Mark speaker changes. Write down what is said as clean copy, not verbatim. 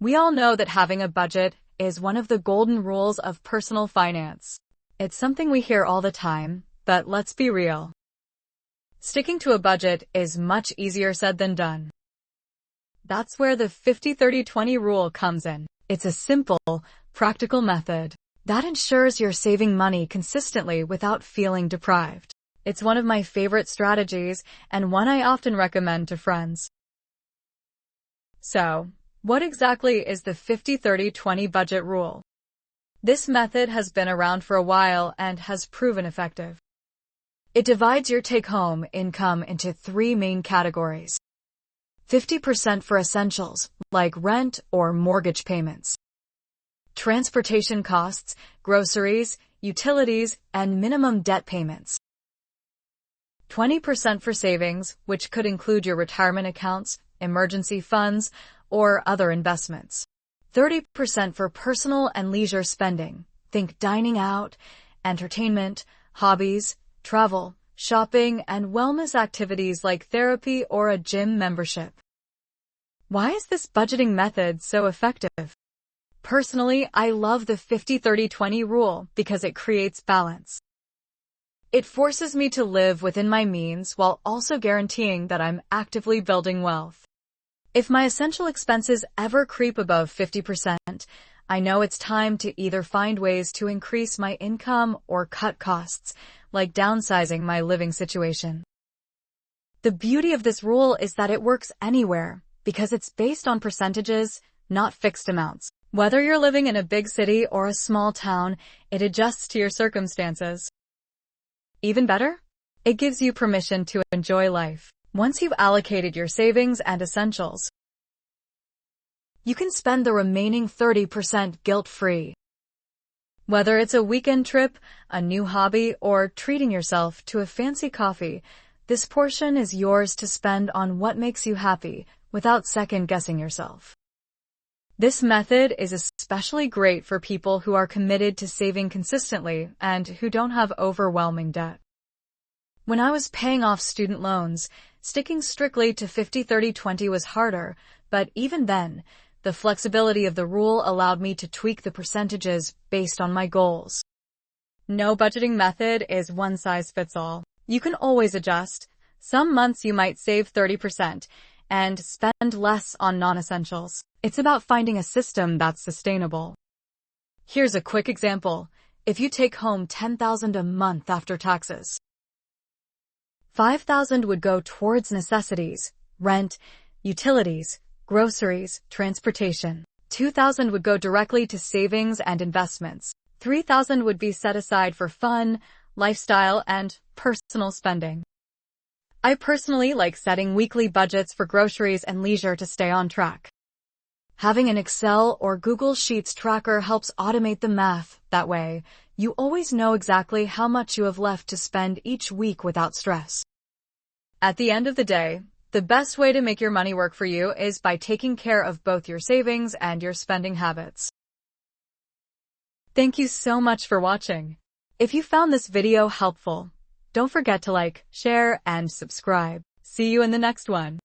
Speaker 1: We all know that having a budget is one of the golden rules of personal finance. It's something we hear all the time, but let's be real. Sticking to a budget is much easier said than done. That's where the 50-30-20 rule comes in. It's a simple, practical method that ensures you're saving money consistently without feeling deprived. It's one of my favorite strategies and one I often recommend to friends. So, what exactly is the 50-30-20 budget rule? This method has been around for a while and has proven effective. It divides your take-home income into three main categories. 50% for essentials, like rent or mortgage payments. Transportation costs, groceries, utilities, and minimum debt payments. 20% for savings, which could include your retirement accounts, emergency funds, or other investments. 30% for personal and leisure spending. Think dining out, entertainment, hobbies, travel, shopping, and wellness activities like therapy or a gym membership. Why is this budgeting method so effective? Personally, I love the 50-30-20 rule because it creates balance. It forces me to live within my means while also guaranteeing that I'm actively building wealth. If my essential expenses ever creep above 50%, I know it's time to either find ways to increase my income or cut costs, like downsizing my living situation. The beauty of this rule is that it works anywhere, because it's based on percentages, not fixed amounts. Whether you're living in a big city or a small town, it adjusts to your circumstances. Even better, it gives you permission to enjoy life. Once you've allocated your savings and essentials, you can spend the remaining 30% guilt-free. Whether it's a weekend trip, a new hobby, or treating yourself to a fancy coffee, this portion is yours to spend on what makes you happy without second-guessing yourself. This method is especially great for people who are committed to saving consistently and who don't have overwhelming debt. When I was paying off student loans, sticking strictly to 50-30-20 was harder, but even then, the flexibility of the rule allowed me to tweak the percentages based on my goals. No budgeting method is one size fits all. You can always adjust. Some months you might save 30% and spend less on non-essentials. It's about finding a system that's sustainable. Here's a quick example. If you take home $10,000 a month after taxes, $5,000 would go towards necessities, rent, utilities, groceries, transportation. $2,000 would go directly to savings and investments. $3,000 would be set aside for fun, lifestyle, and personal spending. I personally like setting weekly budgets for groceries and leisure to stay on track. Having an Excel or Google Sheets tracker helps automate the math. That way, you always know exactly how much you have left to spend each week without stress. At the end of the day, the best way to make your money work for you is by taking care of both your savings and your spending habits. Thank you so much for watching. If you found this video helpful, don't forget to like, share, and subscribe. See you in the next one.